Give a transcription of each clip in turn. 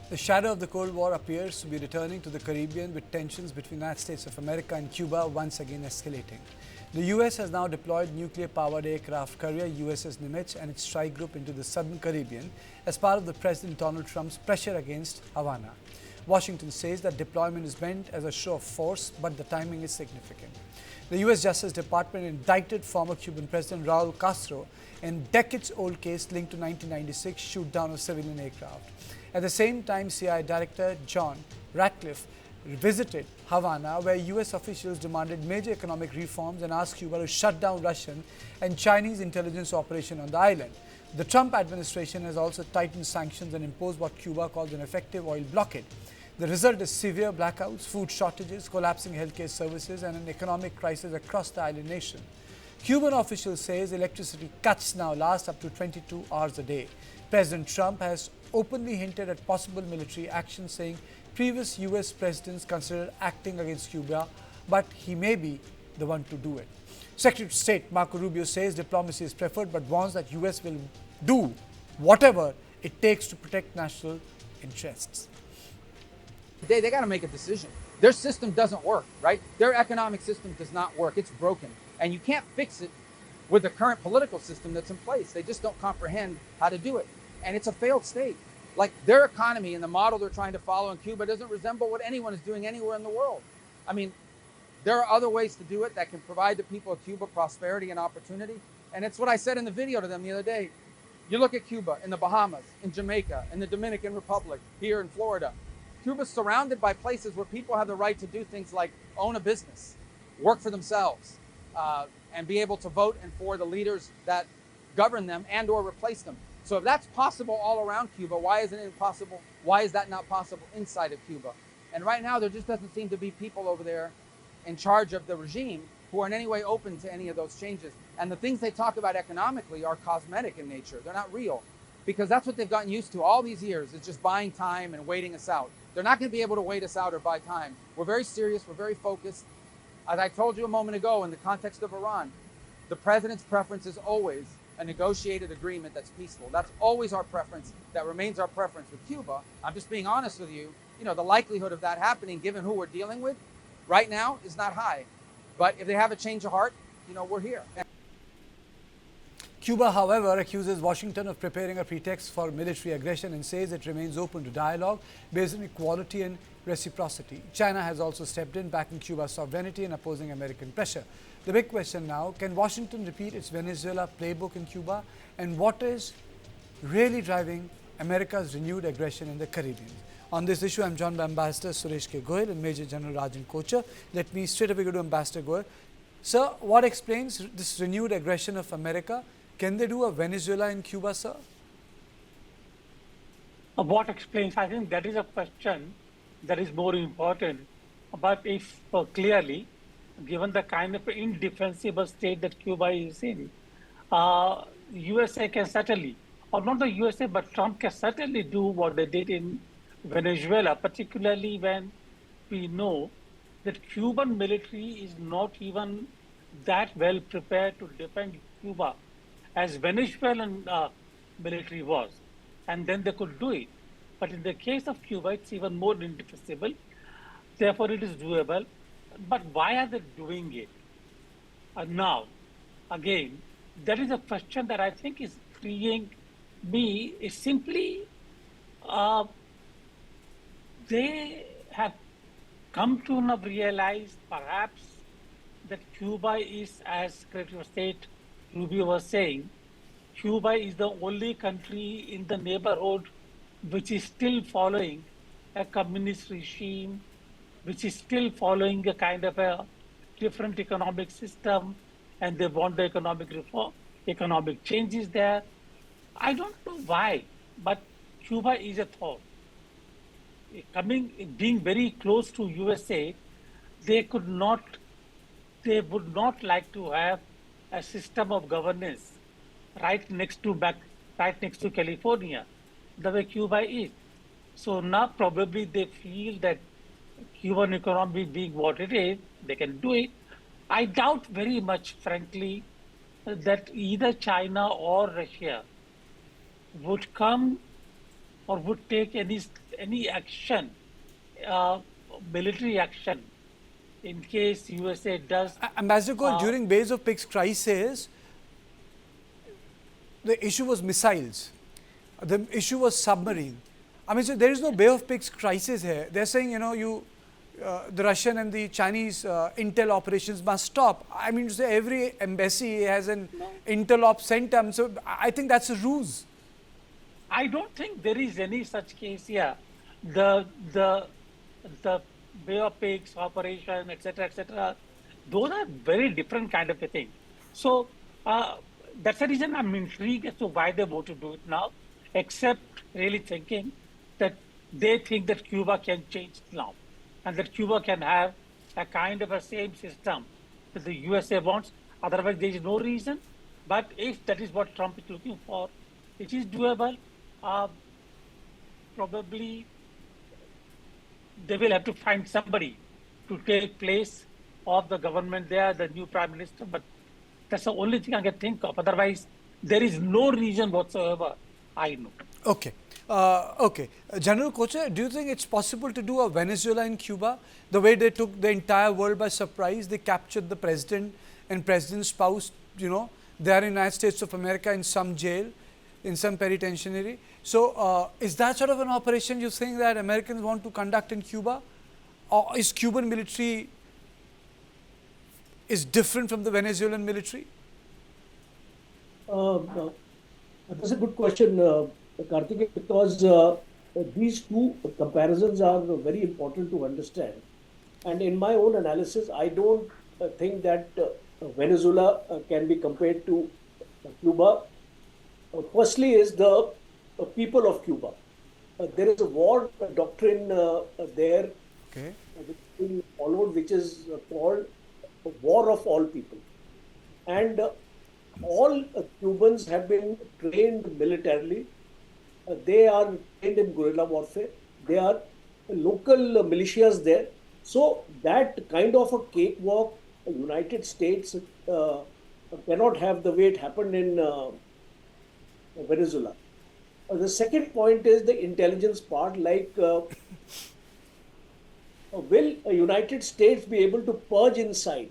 The shadow of the Cold War appears to be returning to the Caribbean, with tensions between the United States of America and Cuba once again escalating. The US has now deployed nuclear-powered aircraft carrier USS Nimitz and its strike group into the southern Caribbean as part of the President Donald Trump's pressure against Havana. Washington says that deployment is meant as a show of force, but the timing is significant. The US Justice Department indicted former Cuban President Raul Castro in a decades-old case linked to 1996 shoot-down of civilian aircraft. At the same time, CIA Director John Ratcliffe visited Havana, where US officials demanded major economic reforms and asked Cuba to shut down Russian and Chinese intelligence operation on the island. The Trump administration has also tightened sanctions and imposed what Cuba calls an effective oil blockade. The result is severe blackouts, food shortages, collapsing healthcare services, and an economic crisis across the island nation. Cuban officials say electricity cuts now last up to 22 hours a day. President Trump has openly hinted at possible military action, saying previous US presidents considered acting against Cuba, but he may be the one to do it. Secretary of State Marco Rubio says diplomacy is preferred, but warns that US will do whatever it takes to protect national interests. They got to make a decision. Their system doesn't work, right? Their economic system does not work. It's broken. And you can't fix it with the current political system that's in place. They just don't comprehend how to do it. And it's a failed state. Like, their economy and the model they're trying to follow in Cuba doesn't resemble what anyone is doing anywhere in the world. I mean, there are other ways to do it that can provide the people of Cuba prosperity and opportunity. And it's what I said in the video to them the other day. You look at Cuba, in the Bahamas, in Jamaica, in the Dominican Republic, here in Florida. Cuba's surrounded by places where people have the right to do things like own a business, work for themselves, and be able to vote and for the leaders that govern them and or replace them. So if that's possible all around Cuba, why isn't it possible? Why is that not possible inside of Cuba? And right now, there just doesn't seem to be people over there in charge of the regime who are in any way open to any of those changes. And the things they talk about economically are cosmetic in nature. They're not real, because that's what they've gotten used to all these years. It's just buying time and waiting us out. They're not going to be able to wait us out or buy time. We're very serious. We're very focused. As I told you a moment ago, in the context of Iran, the president's preference is always a negotiated agreement that's peaceful. That's always our preference. That remains our preference with Cuba. I'm just being honest with you. You know, the likelihood of that happening, given who we're dealing with right now, is not high. But if they have a change of heart, you know, we're here. Cuba, however, accuses Washington of preparing a pretext for military aggression and says it remains open to dialogue based on equality and reciprocity. China has also stepped in, backing Cuba's sovereignty and opposing American pressure. The big question now, can Washington repeat its Venezuela playbook in Cuba? And what is really driving America's renewed aggression in the Caribbean? On this issue, I'm joined by Ambassador Suresh K. Goyal and Major General Rajan Kochar. Let me straight away go to Ambassador Goyal. Sir, what explains this renewed aggression of America? Can they do a Venezuela in Cuba, sir? What explains? I think that is a question that is more important. But if clearly, given the kind of indefensible state that Cuba is in, USA can certainly, or not the USA, but Trump can certainly do what they did in Venezuela, particularly when we know that Cuban military is not even that well prepared to defend Cuba as Venezuelan military was. And then they could do it. But in the case of Cuba, it's even more indefensible. Therefore, it is doable. But why are they doing it? Now, again, that is a question that I think is freeing me. Is simply they have come to now realize perhaps that Cuba is, as Secretary of State Rubio was saying, Cuba is the only country in the neighborhood which is still following a communist regime, which is still following a kind of a different economic system, and they want the economic reform, economic changes there. I don't know why, but Cuba is a thought. Being very close to USA, they would not like to have a system of governance right next to California, the way Cuba is. So now probably they feel that Cuban economy being what it is, they can do it. I doubt very much, frankly, that either China or Russia would come or would take any action, uh, military action, in case USA does. Ambassador Cole, during Bays of Pigs crisis, the issue was missiles. The issue was submarine. I mean, so there is no Bay of Pigs crisis here. They're saying, you know, the Russian and the Chinese intel operations must stop. I mean, so every embassy has an intel op center. So I think that's a ruse. I don't think there is any such case here. The Bay of Pigs operation, etc., those are very different kind of a thing. So that's the reason I'm intrigued as to why they want to do it now, except really thinking that they think that Cuba can change now, and that Cuba can have a kind of a same system that the USA wants. Otherwise, there is no reason. But if that is what Trump is looking for, it is doable. Probably they will have to find somebody to take place of the government there, the new prime minister. But that's the only thing I can think of. Otherwise, there is no reason whatsoever, I know. Okay. Okay. General Kocher, do you think it's possible to do a Venezuela in Cuba? The way they took the entire world by surprise, they captured the president and president's spouse, you know, they are in the United States of America in some jail, in some penitentiary. So is that sort of an operation you think that Americans want to conduct in Cuba? Or is Cuban military is different from the Venezuelan military? That's a good question, Karthik, because these two comparisons are very important to understand. And in my own analysis, I don't think that Venezuela can be compared to Cuba. Firstly is the people of Cuba. There is a war doctrine there, Okay. which is being followed, which is called war of all people. And all Cubans have been trained militarily. They are trained in guerrilla warfare. They are local militias there. So that kind of a cakewalk, United States cannot have the way it happened in Venezuela. The second point is the intelligence part, like will United States be able to purge inside?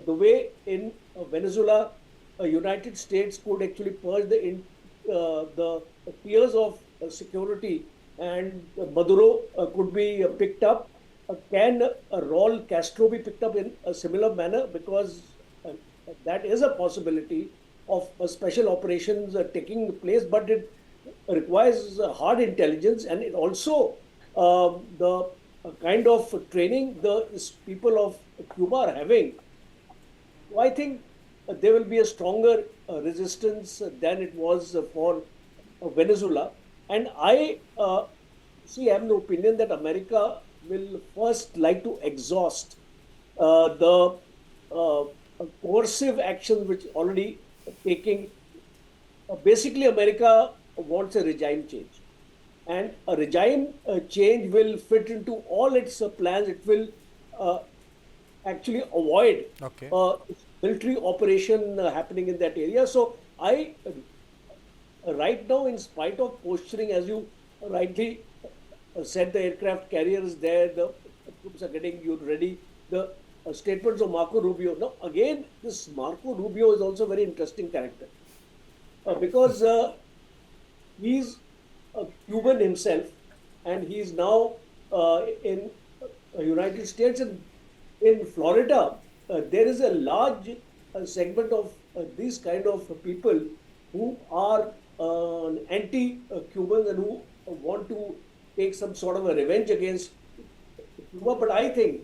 The way in Venezuela, United States could actually purge the fears of security, and Maduro could be picked up. Can Raul Castro be picked up in a similar manner? Because that is a possibility of special operations taking place, but it requires hard intelligence, and it also the kind of training the people of Cuba are having. So I think there will be a stronger resistance than it was for Venezuela. And I have the opinion that America will first like to exhaust the coercive actions which already taking. Basically, America wants a regime change. And a regime change will fit into all its plans. It will actually avoid Okay. military operation happening in that area. So I, right now, in spite of posturing, as you rightly said, the aircraft carrier is there, the troops are getting you ready, the statements of Marco Rubio. Now, again, this Marco Rubio is also a very interesting character because he's a Cuban himself, and he's now in United States, and in Florida. There is a large segment of these kind of people who are anti-Cubans and who want to take some sort of a revenge against Cuba. But I think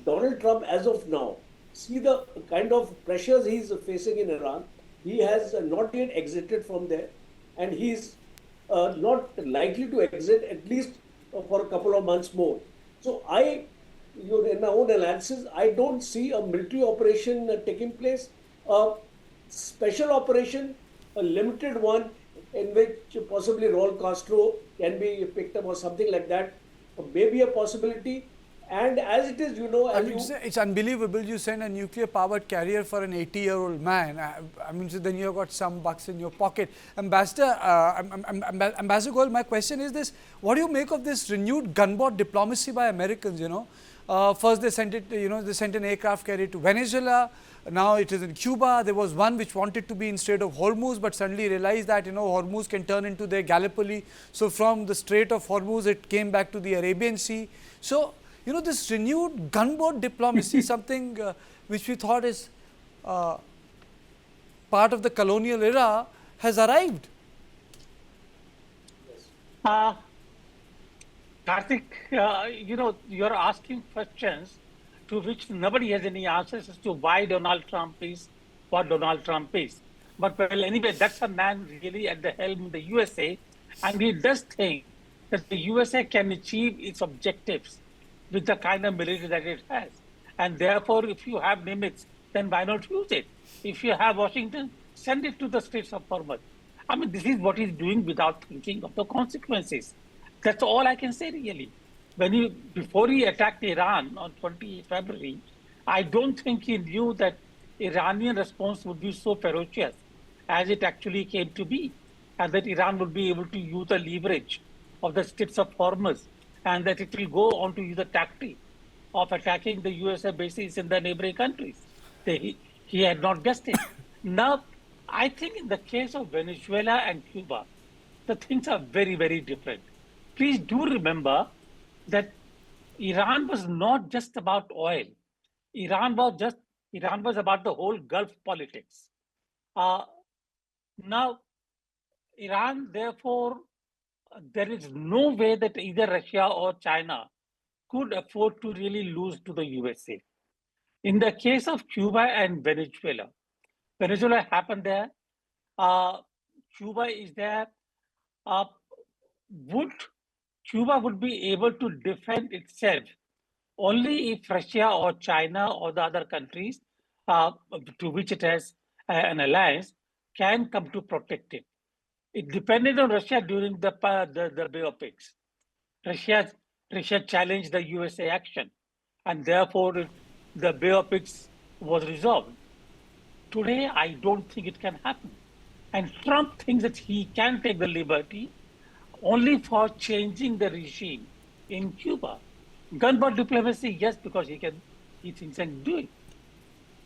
Donald Trump, as of now, see the kind of pressures he's facing in Iran. He has not yet exited from there, and he's not likely to exit at least for a couple of months more. So in my own analysis, I don't see a military operation taking place. A special operation, a limited one, in which possibly Raul Castro can be picked up or something like that, may be a possibility. And as it is, you know, I as mean, you it's unbelievable you send a nuclear-powered carrier for an 80-year-old man. I mean, so then you've got some bucks in your pocket. Ambassador, Ambassador Goel, my question is this: what do you make of this renewed gunboat diplomacy by Americans? You know, first they sent it, they sent an aircraft carrier to Venezuela. Now it is in Cuba. There was one which wanted to be in Strait of Hormuz, but suddenly realized that Hormuz can turn into their Gallipoli. So from the Strait of Hormuz, it came back to the Arabian Sea. So this renewed gunboat diplomacy, something which we thought is part of the colonial era, has arrived. Karthik, you're asking questions to which nobody has any answers as to why Donald Trump is what Donald Trump is. But well, anyway, that's a man really at the helm in the USA, and he does think that the USA can achieve its objectives with the kind of military that it has. And therefore, if you have Nimitz, then why not use it? If you have Washington, send it to the Straits of Hormuz. I mean, this is what he's doing without thinking of the consequences. That's all I can say, really. Before he attacked Iran on 20 February, I don't think he knew that Iranian response would be so ferocious as it actually came to be, and that Iran would be able to use the leverage of the Straits of Hormuz, and that it will go on to use the tactic of attacking the USA bases in the neighboring countries. He had not guessed it. Now, I think in the case of Venezuela and Cuba, the things are very, very different. Please do remember that Iran was not just about oil. Iran was about the whole Gulf politics. Now, Iran, therefore, there is no way that either Russia or China could afford to really lose to the USA. In the case of Cuba and Venezuela happened there. Cuba is there. Cuba would be able to defend itself only if Russia or China or the other countries to which it has an alliance can come to protect it. It depended on Russia during the Bay of Pigs. Russia challenged the USA action, and therefore the Bay of Pigs was resolved. Today, I don't think it can happen. And Trump thinks that he can take the liberty only for changing the regime in Cuba. Gunboat diplomacy, yes, because he thinks he can do it.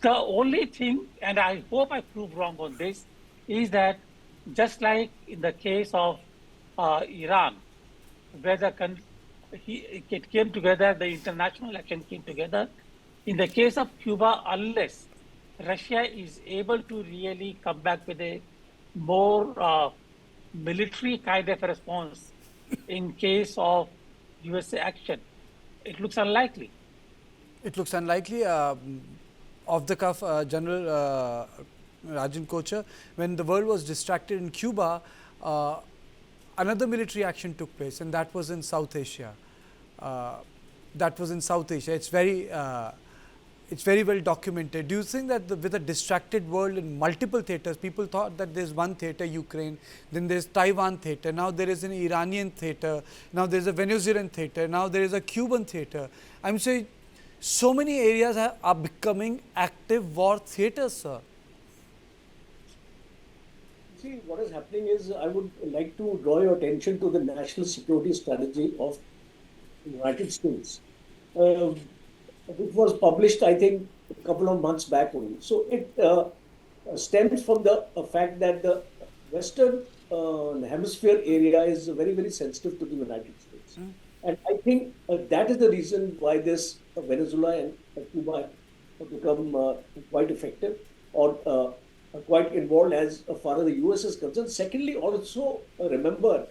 The only thing, and I hope I prove wrong on this, is that just like in the case of Iran, where it came together, the international action came together. In the case of Cuba, unless Russia is able to really come back with a more military kind of a response in case of USA action, it looks unlikely. It looks unlikely. Off the cuff, General Rajan Kochar, when the world was distracted in Cuba, another military action took place, and that was in South Asia. It's very well documented. Do you think that with a distracted world in multiple theaters, people thought that there's one theater, Ukraine, then there's Taiwan theater, now there is an Iranian theater, now there's a Venezuelan theater, now there is a Cuban theater. I'm saying so many areas are becoming active war theaters, sir. See, what is happening is I would like to draw your attention to the national security strategy of the United States, which was published, I think, a couple of months back only. So it stems from the fact that the Western Hemisphere area is very, very sensitive to the United States. And I think that is the reason why this Venezuela and Cuba have become quite effective or quite involved as far as the US is concerned. Secondly, also remember,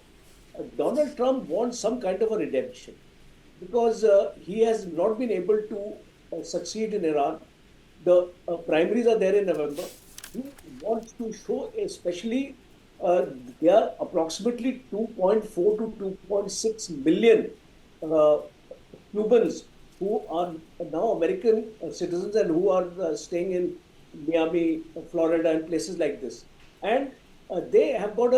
Donald Trump wants some kind of a redemption because he has not been able to succeed in Iran. The primaries are there in November. He wants to show, especially there are approximately 2.4 to 2.6 million Cubans who are now American citizens and who are staying in Miami, Florida, and places like this. And they have got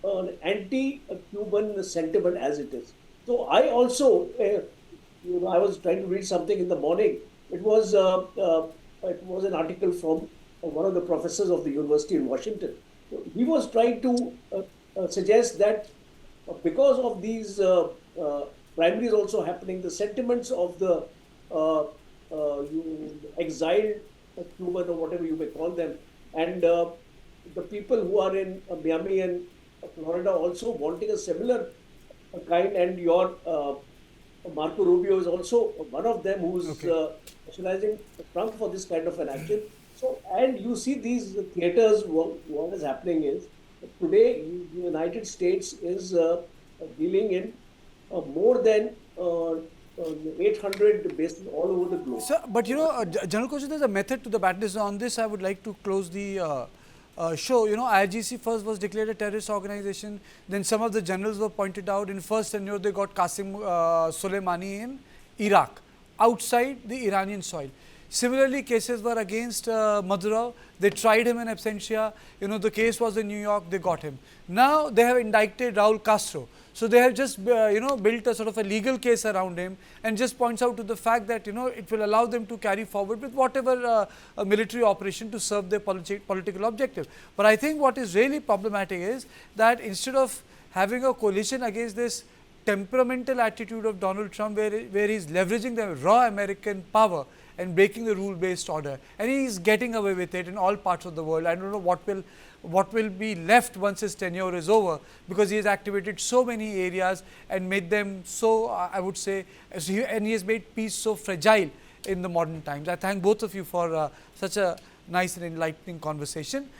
an anti-Cuban sentiment as it is. So I also I was trying to read something in the morning. It was an article from one of the professors of the university in Washington. So he was trying to suggest that because of these primaries also happening, the sentiments of the exiled Cuban or whatever you may call them, and the people who are in Miami and Florida also wanting a similar kind, and your Marco Rubio is also one of them who's specializing Trump for this kind of an action. So, and you see these theaters, what is happening is, today the United States is dealing in more than 800 bases all over the globe. So, but you know, General Kochhar, there's a method to the madness. On this, I would like to close the show. You know, IRGC first was declared a terrorist organization. Then some of the generals were pointed out. In first tenure, they got Qasem Soleimani in Iraq, outside the Iranian soil. Similarly, cases were against Maduro. They tried him in absentia. You know, the case was in New York. They got him. Now they have indicted Raul Castro. So they have just built a sort of a legal case around him, and just points out to the fact that it will allow them to carry forward with whatever a military operation to serve their political objective. But I think what is really problematic is that instead of having a coalition against this temperamental attitude of Donald Trump, where he is leveraging the raw American power and breaking the rule-based order, and he is getting away with it in all parts of the world. I don't know what will be left once his tenure is over, because he has activated so many areas and made them so, I would say, and he has made peace so fragile in the modern times. I thank both of you for such a nice and enlightening conversation.